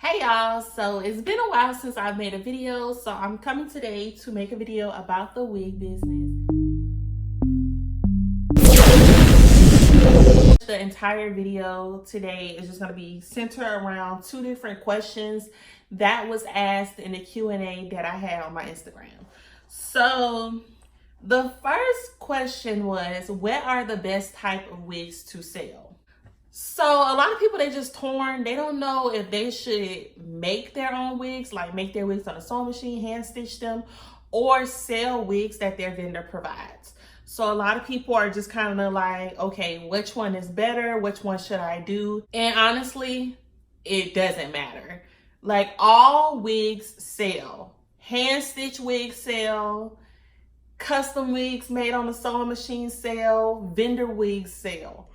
Hey y'all, so it's been a while since I've made a video, so I'm coming today to make a video about the wig business. The entire video today is just going to be centered around two different questions that was asked in the Q&A that I had on my Instagram. So the first question was, what are the best type of wigs to sell? So a lot of people, they just torn. They don't know if they should make their own wigs, like make their wigs on a sewing machine, hand stitch them, or sell wigs that their vendor provides. So a lot of people are just kind of like, okay, which one is better? Which one should I do? And honestly, it doesn't matter. Like, all wigs sell. Hand stitch wigs sell. Custom wigs made on a sewing machine sell. Vendor wigs sell.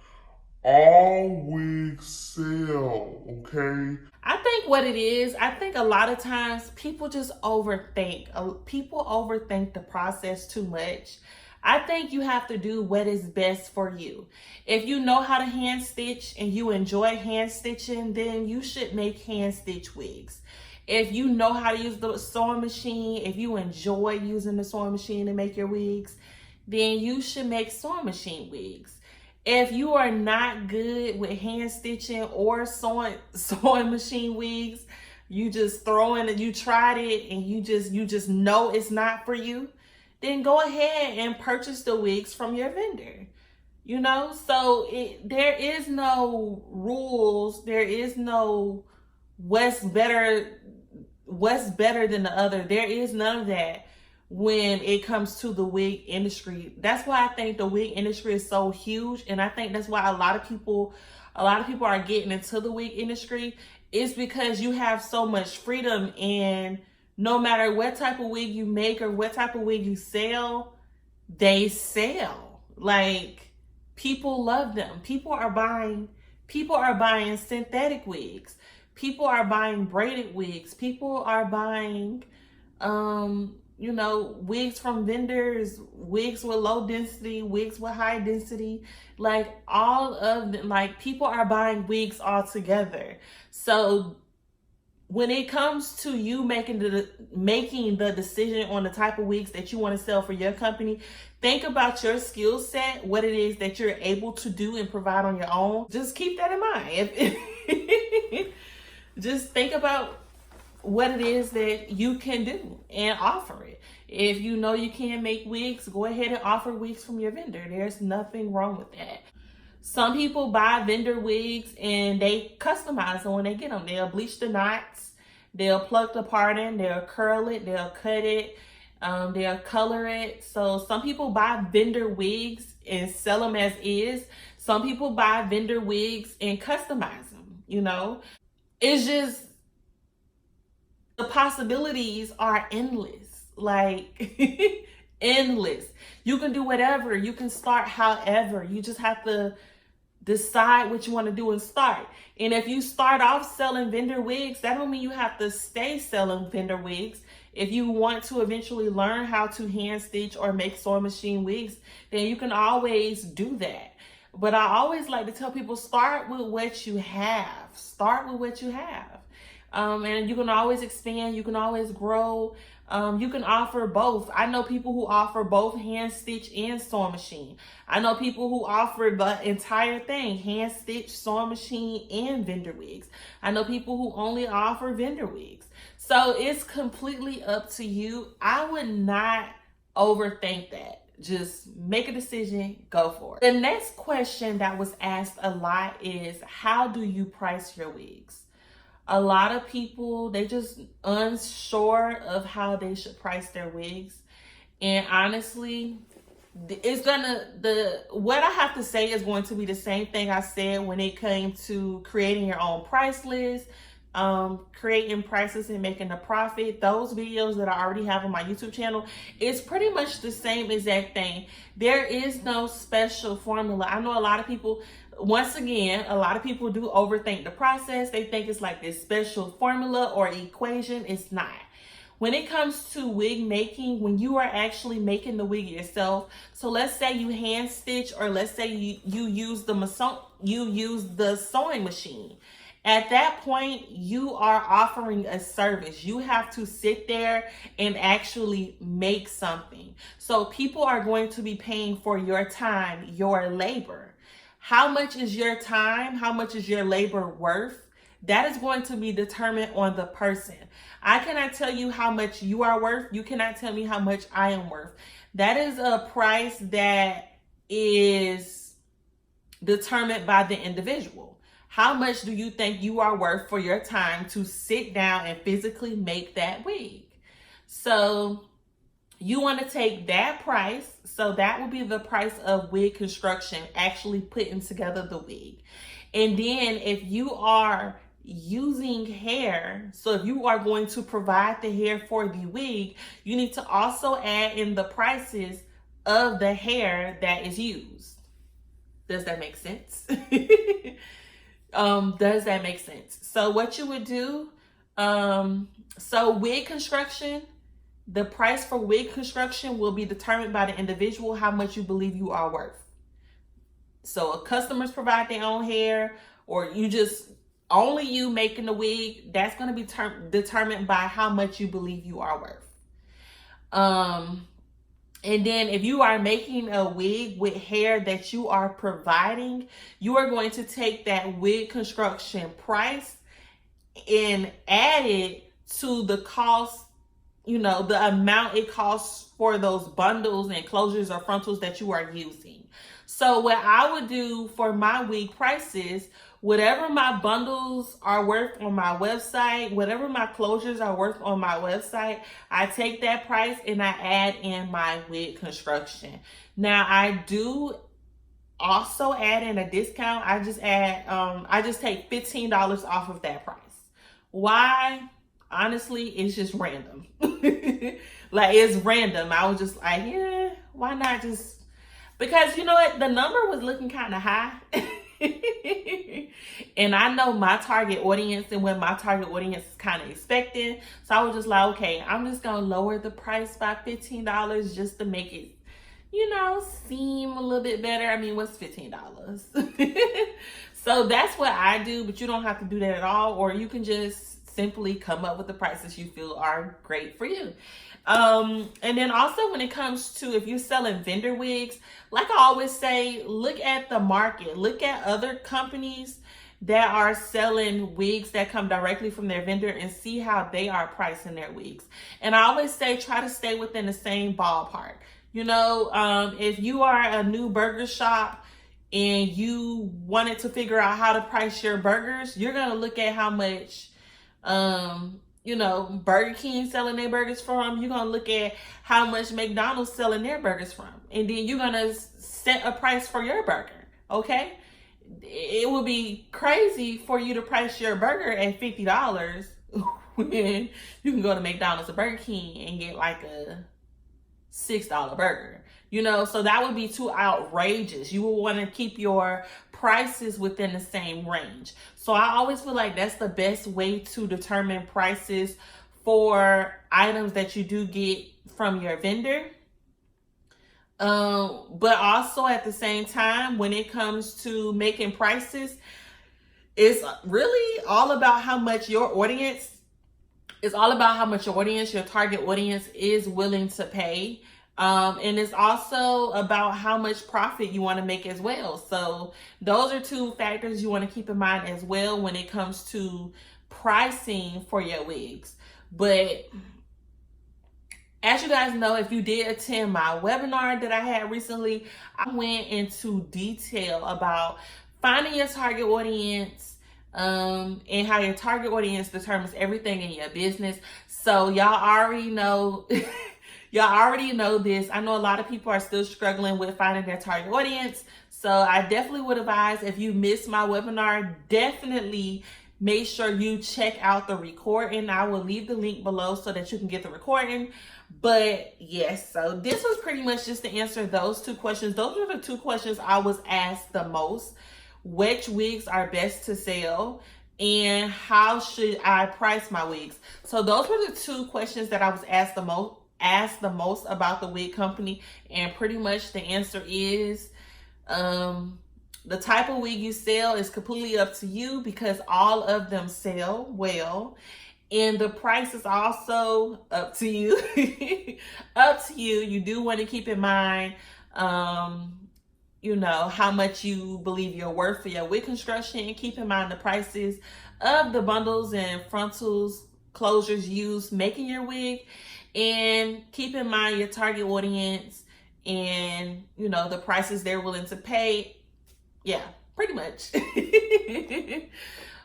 All wigs sell, okay? I think what it is, I think a lot of times people just overthink. People overthink the process too much. I think you have to do what is best for you. If you know how to hand stitch and you enjoy hand stitching, then you should make hand stitch wigs. If you know how to use the sewing machine, if you enjoy using the sewing machine to make your wigs, then you should make sewing machine wigs. If you are not good with hand stitching or sewing machine wigs, you just throw in, you tried it and you just know it's not for you, then go ahead and purchase the wigs from your vendor. You know, so there is no rules. There is no what's better than the other. There is none of that when it comes to the wig industry. That's why I think the wig industry is so huge, and I think that's why a lot of people are getting into the wig industry. Is because you have so much freedom, and no matter what type of wig you make or what type of wig you sell, they sell. Like, people love them. People are buying synthetic wigs. People are buying braided wigs. People are buying wigs from vendors, wigs with low density, wigs with high density, like all of them. Like, people are buying wigs all together. So when it comes to you making the decision on the type of wigs that you want to sell for your company, think about your skill set, what it is that you're able to do and provide on your own. Just keep that in mind. Just think about what it is that you can do and offer it. If you know you can't make wigs, go ahead and offer wigs from your vendor. There's nothing wrong with that. Some people buy vendor wigs and they customize them when they get them. They'll bleach the knots, they'll pluck the part in, they'll curl it, they'll cut it, they'll color it. So some people buy vendor wigs and sell them as is. Some people buy vendor wigs and customize them, you know. It's just, the possibilities are endless, like endless. You can do whatever, you can start however. You just have to decide what you want to do and start. And if you start off selling vendor wigs, that don't mean you have to stay selling vendor wigs. If you want to eventually learn how to hand stitch or make sewing machine wigs, then you can always do that. But I always like to tell people, start with what you have. Start with what you have. And you can always expand. You can always grow. You can offer both. I know people who offer both hand stitch and sewing machine. I know people who offer the entire thing, hand stitch, sewing machine, and vendor wigs. I know people who only offer vendor wigs. So it's completely up to you. I would not overthink that. Just make a decision, go for it. The next question that was asked a lot is, how do you price your wigs? A lot of people, they just unsure of how they should price their wigs. And honestly, what I have to say is going to be the same thing I said when it came to creating your own price list, creating prices and making a profit. Those videos that I already have on my YouTube channel, it's pretty much the same exact thing. There is no special formula. I know a lot of people, once again, a lot of people do overthink the process. They think it's like this special formula or equation. It's not. When it comes to wig making, when you are actually making the wig yourself, so let's say you hand stitch, or let's say you use the sewing machine, At that point, you are offering a service. You have to sit there and actually make something. So people are going to be paying for your time, your labor. How much is your time? How much is your labor worth? That is going to be determined on the person. I cannot tell you how much you are worth. You cannot tell me how much I am worth. That is a price that is determined by the individual. How much do you think you are worth for your time to sit down and physically make that wig? So you want to take that price. So that would be the price of wig construction, actually putting together the wig. And then if you are using hair, so if you are going to provide the hair for the wig, you need to also add in the prices of the hair that is used. Does that make sense? Does that make sense? So what you would do, so wig construction, the price for wig construction will be determined by the individual, how much you believe you are worth. So if customers provide their own hair, or you just only you making the wig, that's going to be determined by how much you believe you are worth. And then if you are making a wig with hair that you are providing, you are going to take that wig construction price and add it to the cost, the amount it costs for those bundles and closures or frontals that you are using. So what I would do for my wig prices, whatever my bundles are worth on my website, whatever my closures are worth on my website, I take that price and I add in my wig construction. Now I do also add in a discount. I just take $15 off of that price. Why? Honestly, it's just random. Like, it's random. I was just like, yeah, why not just, because you know what, the number was looking kind of high. And I know my target audience and what my target audience is kind of expecting. So I was just like, okay, I'm just going to lower the price by $15 just to make it, seem a little bit better. I mean, what's $15? So that's what I do, but you don't have to do that at all. Or you can just simply come up with the prices you feel are great for you. And then also when it comes to, if you're selling vendor wigs, like I always say, look at the market, look at other companies that are selling wigs that come directly from their vendor and see how they are pricing their wigs. And I always say, try to stay within the same ballpark. If you are a new burger shop and you wanted to figure out how to price your burgers, you're going to look at how much, Burger King selling their burgers from. You're going to look at how much McDonald's selling their burgers from. And then you're going to set a price for your burger, okay? It would be crazy for you to price your burger at $50 when you can go to McDonald's or Burger King and get like a $6 burger. So that would be too outrageous. You will want to keep your prices within the same range. So I always feel like that's the best way to determine prices for items that you do get from your vendor. But also at the same time, when it comes to making prices, it's really all about how much your audience, your target audience is willing to pay. And it's also about how much profit you want to make as well. So those are two factors you want to keep in mind as well when it comes to pricing for your wigs. But as you guys know, if you did attend my webinar that I had recently, I went into detail about finding your target audience, and how your target audience determines everything in your business. So y'all already know this. I know a lot of people are still struggling with finding their target audience. So I definitely would advise, if you missed my webinar, definitely make sure you check out the recording. I will leave the link below so that you can get the recording. But yes, so this was pretty much just to answer those two questions. Those were the two questions I was asked the most. Which wigs are best to sell? And how should I price my wigs? So those were the two questions that I was asked the most about the wig company. And pretty much the answer is, The type of wig you sell is completely up to you because all of them sell well. And the price is also up to you. Up to you. You do want to keep in mind, how much you believe you're worth for your wig construction. And keep in mind the prices of the bundles and frontals closures used making your wig. And keep in mind your target audience and, the prices they're willing to pay. Yeah, pretty much.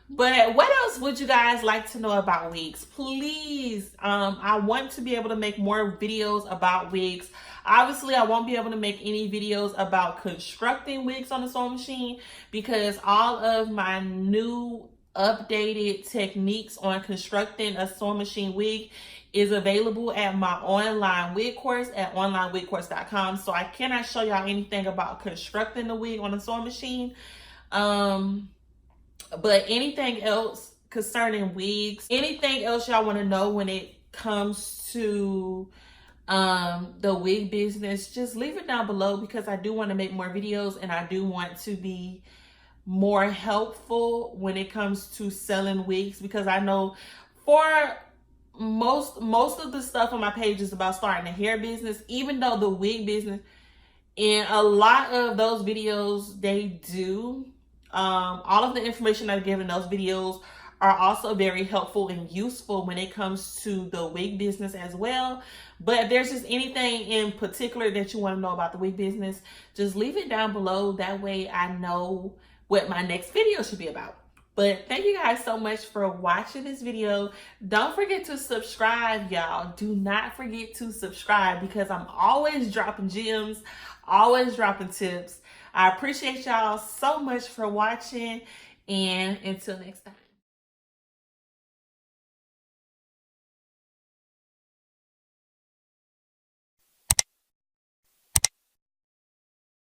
But what else would you guys like to know about wigs? Please, I want to be able to make more videos about wigs. Obviously, I won't be able to make any videos about constructing wigs on the sewing machine because all of my new updated techniques on constructing a sewing machine wig is available at my online wig course at onlinewigcourse.com. So I cannot show y'all anything about constructing the wig on a sewing machine. But anything else concerning wigs, anything else y'all want to know when it comes to the wig business, just leave it down below because I do want to make more videos and I do want to be more helpful when it comes to selling wigs, because I know for most of the stuff on my page is about starting a hair business, even though the wig business, and a lot of those videos they do. All of the information I've given in those videos are also very helpful and useful when it comes to the wig business as well. But if there's just anything in particular that you want to know about the wig business, just leave it down below. That way I know what my next video should be about. But thank you guys so much for watching this video. Don't forget to subscribe, y'all. Do not forget to subscribe because I'm always dropping gems, always dropping tips. I appreciate y'all so much for watching, and until next time.